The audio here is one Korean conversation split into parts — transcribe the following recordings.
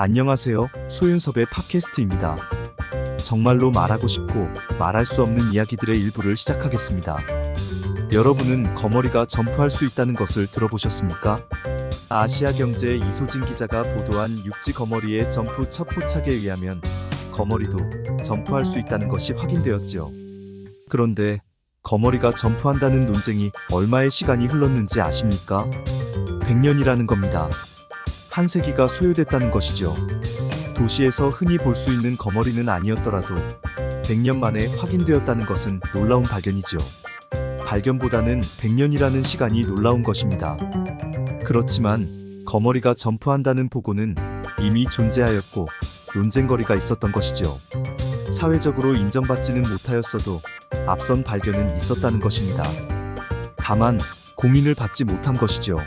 안녕하세요. 소윤섭의 팟캐스트입니다. 정말로 말하고 싶고 말할 수 없는 이야기들의 일부를 시작하겠습니다. 여러분은 거머리가 점프할 수 있다는 것을 들어보셨습니까? 아시아경제 이소진 기자가 보도한 육지 거머리의 점프 첫 포착에 의하면 거머리도 점프할 수 있다는 것이 확인되었지요. 그런데 거머리가 점프한다는 논쟁이 얼마의 시간이 흘렀는지 아십니까? 100년이라는 겁니다. 한 세기가 소요됐다는 것이죠. 도시에서 흔히 볼 수 있는 거머리는 아니었더라도 100년 만에 확인되었다는 것은 놀라운 발견이지요. 발견보다는 100년이라는 시간이 놀라운 것입니다. 그렇지만 거머리가 점프한다는 보고는 이미 존재하였고 논쟁거리가 있었던 것이죠. 사회적으로 인정받지는 못하였어도 앞선 발견은 있었다는 것입니다. 다만 공인을 받지 못한 것이죠.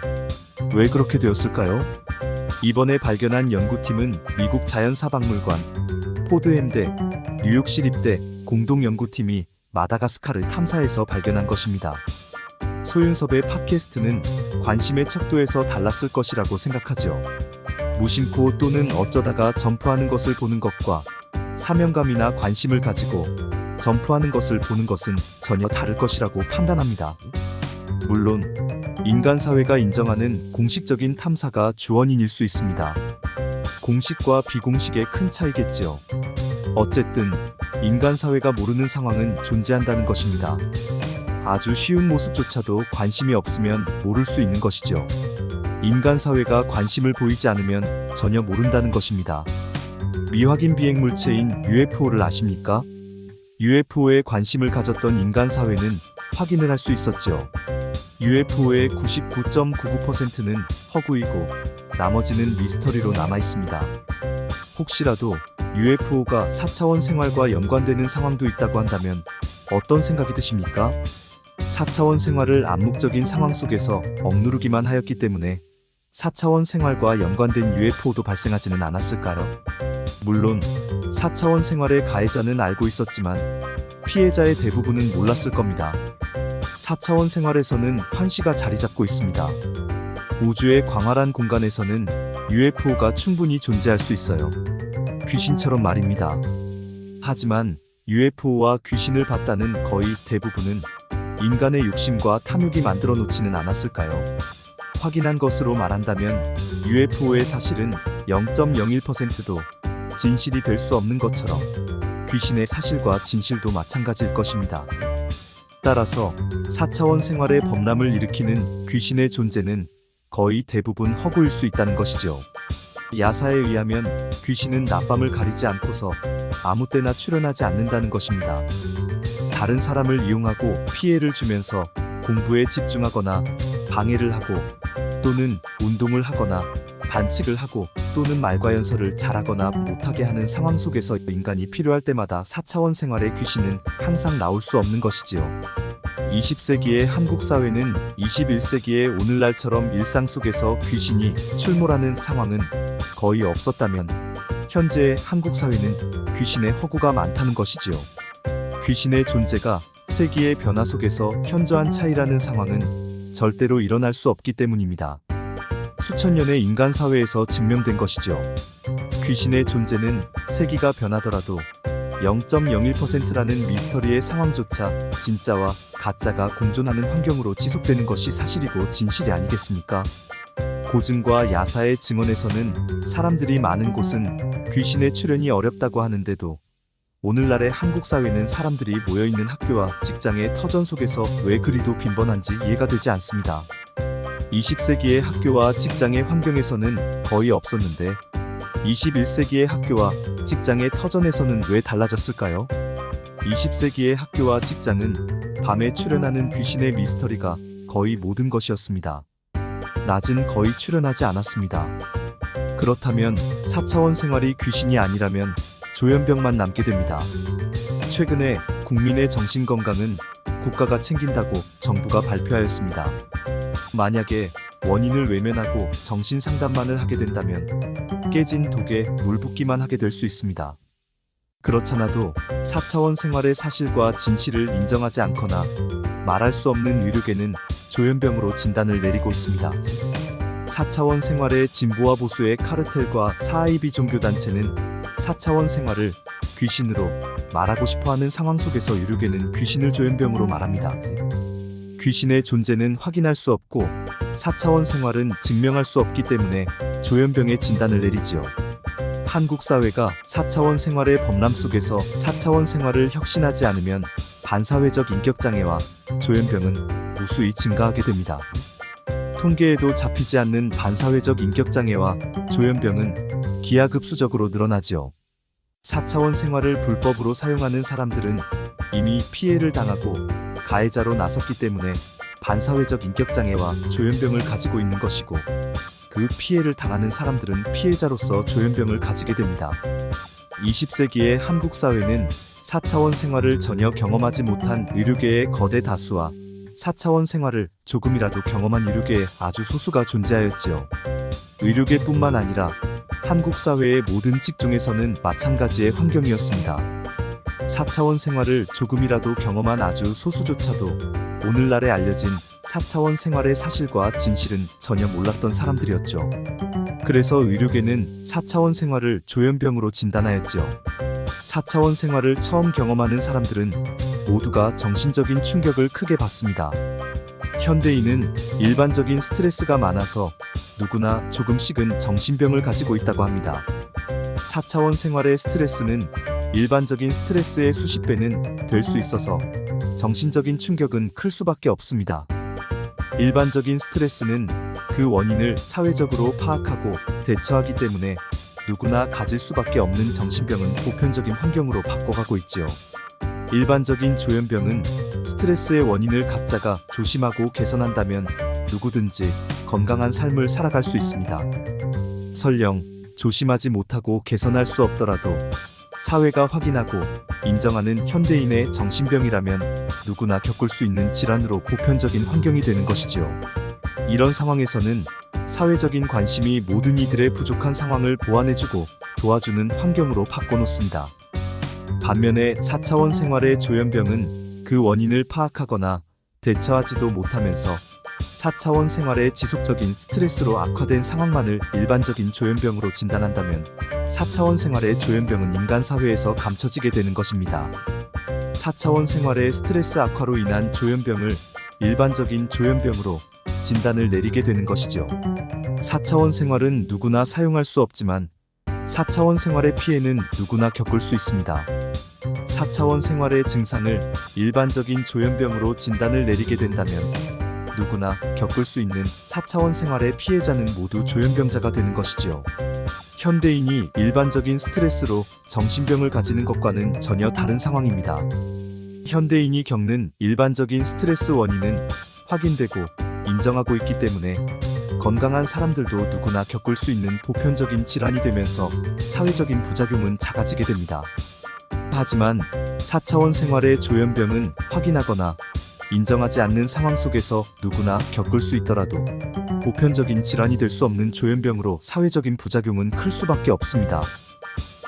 왜 그렇게 되었을까요? 이번에 발견한 연구팀은 미국 자연사박물관, 포드햄대, 뉴욕시립대 공동연구팀이 마다가스카르 탐사에서 발견한 것입니다. 소윤섭의 팟캐스트는 관심의 척도에서 달랐을 것이라고 생각하지요. 무심코 또는 어쩌다가 점프하는 것을 보는 것과 사명감이나 관심을 가지고 점프하는 것을 보는 것은 전혀 다를 것이라고 판단합니다. 물론 인간 사회가 인정하는 공식적인 탐사가 주원인일 수 있습니다. 공식과 비공식의 큰 차이겠지요. 어쨌든 인간 사회가 모르는 상황은 존재한다는 것입니다. 아주 쉬운 모습조차도 관심이 없으면 모를 수 있는 것이죠. 인간 사회가 관심을 보이지 않으면 전혀 모른다는 것입니다. 미확인 비행 물체인 UFO를 아십니까? UFO에 관심을 가졌던 인간 사회는 확인을 할 수 있었죠. UFO의 99.99%는 허구이고 나머지는 미스터리로 남아 있습니다. 혹시라도 UFO가 4차원 생활과 연관되는 상황도 있다고 한다면 어떤 생각이 드십니까? 4차원 생활을 암묵적인 상황 속에서 억누르기만 하였기 때문에 4차원 생활과 연관된 UFO도 발생하지는 않았을까요? 물론 4차원 생활의 가해자는 알고 있었지만 피해자의 대부분은 몰랐을 겁니다. 4차원 생활에서는 환시가 자리 잡고 있습니다. 우주의 광활한 공간에서는 UFO가 충분히 존재할 수 있어요. 귀신처럼 말입니다. 하지만 UFO와 귀신을 봤다는 거의 대부분은 인간의 욕심과 탐욕이 만들어 놓지는 않았을까요? 확인한 것으로 말한다면 UFO의 사실은 0.01%도 진실이 될 수 없는 것처럼 귀신의 사실과 진실도 마찬가지일 것입니다. 따라서 4차원 생활의 범람을 일으키는 귀신의 존재는 거의 대부분 허구일 수 있다는 것이죠. 야사에 의하면 귀신은 낮밤을 가리지 않고서 아무 때나 출현하지 않는다는 것입니다. 다른 사람을 이용하고 피해를 주면서 공부에 집중하거나 방해를 하고 또는 운동을 하거나 반칙을 하고 또는 말과연설을 잘하거나 못하게 하는 상황 속에서 인간이 필요할 때마다 4차원 생활의 귀신은 항상 나올 수 없는 것이지요. 20세기의 한국 사회는 21세기의 오늘날처럼 일상 속에서 귀신이 출몰하는 상황은 거의 없었다면 현재의 한국 사회는 귀신의 허구가 많다는 것이지요. 귀신의 존재가 세기의 변화 속에서 현저한 차이라는 상황은 절대로 일어날 수 없기 때문입니다. 수천 년의 인간 사회에서 증명된 것이죠. 귀신의 존재는 세기가 변하더라도 0.01%라는 미스터리의 상황조차 진짜와 가짜가 공존하는 환경으로 지속되는 것이 사실이고 진실이 아니겠습니까? 고증과 야사의 증언에서는 사람들이 많은 곳은 귀신의 출현이 어렵다고 하는데도 오늘날의 한국 사회는 사람들이 모여있는 학교와 직장의 터전 속에서 왜 그리도 빈번한지 이해가 되지 않습니다. 20세기의 학교와 직장의 환경에서는 거의 없었는데 21세기의 학교와 직장의 터전에서는 왜 달라졌을까요? 20세기의 학교와 직장은 밤에 출현하는 귀신의 미스터리가 거의 모든 것이었습니다. 낮은 거의 출현하지 않았습니다. 그렇다면 4차원 생활이 귀신이 아니라면 조현병만 남게 됩니다. 최근에 국민의 정신건강은 국가가 챙긴다고 정부가 발표하였습니다. 만약에 원인을 외면하고 정신상담만을 하게 된다면 깨진 독에 물 붓기만 하게 될 수 있습니다. 그렇잖아도 4차원 생활의 사실과 진실을 인정하지 않거나 말할 수 없는 의료계는 조현병으로 진단을 내리고 있습니다. 4차원 생활의 진보와 보수의 카르텔과 4IB 종교단체는 4차원 생활을 귀신으로 말하고 싶어하는 상황 속에서 유료계는 귀신을 조현병으로 말합니다. 귀신의 존재는 확인할 수 없고 4차원 생활은 증명할 수 없기 때문에 조현병의 진단을 내리지요. 한국 사회가 4차원 생활의 범람 속에서 4차원 생활을 혁신하지 않으면 반사회적 인격장애와 조현병은 무수히 증가하게 됩니다. 통계에도 잡히지 않는 반사회적 인격장애와 조현병은 기하급수적으로 늘어나지요. 4차원 생활을 불법으로 사용하는 사람들은 이미 피해를 당하고 가해자로 나섰기 때문에 반사회적 인격장애와 조현병을 가지고 있는 것이고, 그 피해를 당하는 사람들은 피해자로서 조현병을 가지게 됩니다. 20세기의 한국 사회는 4차원 생활을 전혀 경험하지 못한 의료계의 거대 다수와 4차원 생활을 조금이라도 경험한 의료계의 아주 소수가 존재하였지요. 의료계뿐만 아니라 한국 사회의 모든 직종에서는 마찬가지의 환경이었습니다. 4차원 생활을 조금이라도 경험한 아주 소수조차도 오늘날에 알려진 4차원 생활의 사실과 진실은 전혀 몰랐던 사람들이었죠. 그래서 의료계는 4차원 생활을 조현병으로 진단하였지요. 4차원 생활을 처음 경험하는 사람들은 모두가 정신적인 충격을 크게 받습니다. 현대인은 일반적인 스트레스가 많아서 누구나 조금씩은 정신병을 가지고 있다고 합니다. 4차원 생활의 스트레스는 일반적인 스트레스의 수십 배는 될 수 있어서 정신적인 충격은 클 수밖에 없습니다. 일반적인 스트레스는 그 원인을 사회적으로 파악하고 대처하기 때문에 누구나 가질 수밖에 없는 정신병은 보편적인 환경으로 바꿔가고 있지요. 일반적인 조현병은 스트레스의 원인을 각자가 조심하고 개선한다면 누구든지 건강한 삶을 살아갈 수 있습니다. 설령 조심하지 못하고 개선할 수 없더라도 사회가 확인하고 인정하는 현대인의 정신병이라면 누구나 겪을 수 있는 질환으로 보편적인 환경이 되는 것이지요. 이런 상황에서는 사회적인 관심이 모든 이들의 부족한 상황을 보완해주고 도와주는 환경으로 바꿔놓습니다. 반면에 4차원 생활의 조현병은 그 원인을 파악하거나 대처하지도 못하면서 4차원 생활의 지속적인 스트레스로 악화된 상황만을 일반적인 조현병으로 진단한다면 4차원 생활의 조현병은 인간 사회에서 감춰지게 되는 것입니다. 4차원 생활의 스트레스 악화로 인한 조현병을 일반적인 조현병으로 진단을 내리게 되는 것이죠. 4차원 생활은 누구나 사용할 수 없지만 4차원 생활의 피해는 누구나 겪을 수 있습니다. 4차원 생활의 증상을 일반적인 조현병으로 진단을 내리게 된다면 누구나 겪을 수 있는 4차원 생활의 피해자는 모두 조현병자가 되는 것이지요. 현대인이 일반적인 스트레스로 정신병을 가지는 것과는 전혀 다른 상황입니다. 현대인이 겪는 일반적인 스트레스 원인은 확인되고 인정하고 있기 때문에 건강한 사람들도 누구나 겪을 수 있는 보편적인 질환이 되면서 사회적인 부작용은 작아지게 됩니다. 하지만 4차원 생활의 조현병은 확인하거나 인정하지 않는 상황 속에서 누구나 겪을 수 있더라도 보편적인 질환이 될 수 없는 조현병으로 사회적인 부작용은 클 수밖에 없습니다.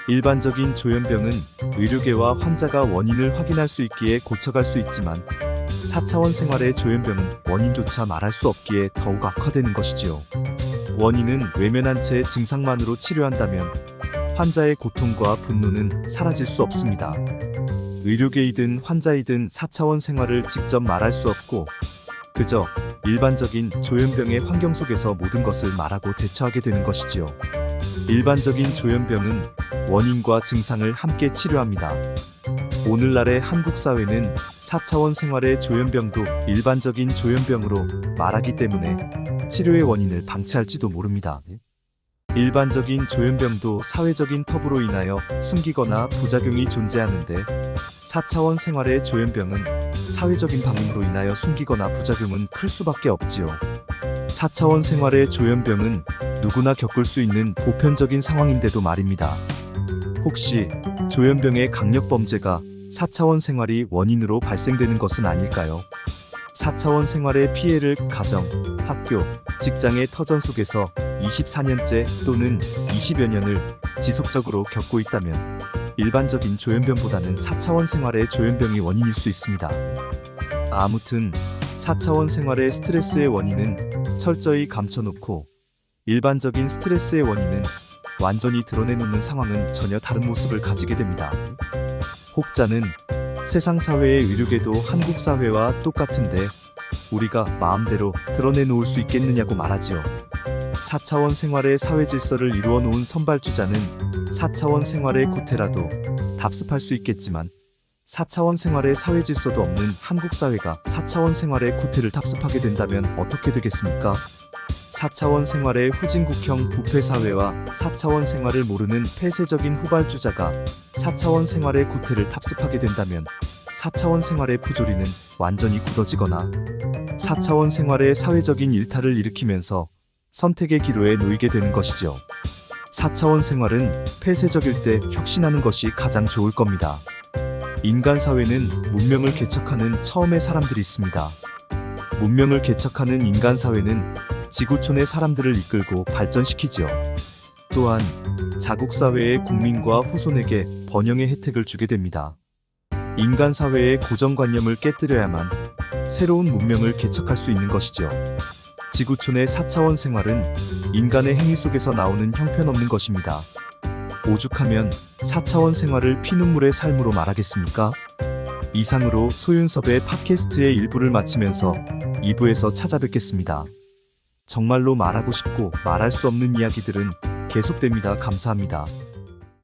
일반적인 조현병은 의료계와 환자가 원인을 확인할 수 있기에 고쳐갈 수 있지만 4차원 생활의 조현병은 원인조차 말할 수 없기에 더욱 악화되는 것이지요. 원인은 외면한 채 증상만으로 치료한다면 환자의 고통과 분노는 사라질 수 없습니다. 의료계이든 환자이든 4차원 생활을 직접 말할 수 없고 그저 일반적인 조현병의 환경 속에서 모든 것을 말하고 대처하게 되는 것이지요. 일반적인 조현병은 원인과 증상을 함께 치료합니다. 오늘날의 한국 사회는 4차원 생활의 조현병도 일반적인 조현병으로 말하기 때문에 치료의 원인을 방치할지도 모릅니다. 일반적인 조현병도 사회적인 터부로 인하여 숨기거나 부작용이 존재하는데 4차원 생활의 조현병은 사회적인 방임으로 인하여 숨기거나 부작용은 클 수밖에 없지요. 4차원 생활의 조현병은 누구나 겪을 수 있는 보편적인 상황인데도 말입니다. 혹시 조현병의 강력범죄가 4차원 생활이 원인으로 발생되는 것은 아닐까요? 4차원 생활의 피해를 가정, 학교, 직장의 터전 속에서 24년째 또는 20여 년을 지속적으로 겪고 있다면 일반적인 조현병보다는 4차원 생활의 조현병이 원인일 수 있습니다. 아무튼 4차원 생활의 스트레스의 원인은 철저히 감춰놓고 일반적인 스트레스의 원인은 완전히 드러내놓는 상황은 전혀 다른 모습을 가지게 됩니다. 혹자는 세상 사회의 의료계도 한국 사회와 똑같은데 우리가 마음대로 드러내놓을 수 있겠느냐고 말하지요. 4차원 생활의 사회 질서를 이루어 놓은 선발주자는 4차원 생활의 구태라도 답습할 수 있겠지만 4차원 생활의 사회 질서도 없는 한국 사회가 4차원 생활의 구태를 답습하게 된다면 어떻게 되겠습니까? 4차원 생활의 후진국형 부패사회와 4차원 생활을 모르는 폐쇄적인 후발주자가 4차원 생활의 구태를 답습하게 된다면 4차원 생활의 부조리는 완전히 굳어지거나 4차원 생활의 사회적인 일탈을 일으키면서 선택의 기로에 놓이게 되는 것이죠. 4차원 생활은 폐쇄적일 때 혁신하는 것이 가장 좋을 겁니다. 인간 사회는 문명을 개척하는 처음의 사람들이 있습니다. 문명을 개척하는 인간 사회는 지구촌의 사람들을 이끌고 발전시키지요. 또한 자국 사회의 국민과 후손에게 번영의 혜택을 주게 됩니다. 인간 사회의 고정관념을 깨뜨려야만 새로운 문명을 개척할 수 있는 것이죠. 지구촌의 4차원 생활은 인간의 행위 속에서 나오는 형편없는 것입니다. 오죽하면 4차원 생활을 피눈물의 삶으로 말하겠습니까? 이상으로 소윤섭의 팟캐스트의 일부를 마치면서 2부에서 찾아뵙겠습니다. 정말로 말하고 싶고 말할 수 없는 이야기들은 계속됩니다. 감사합니다.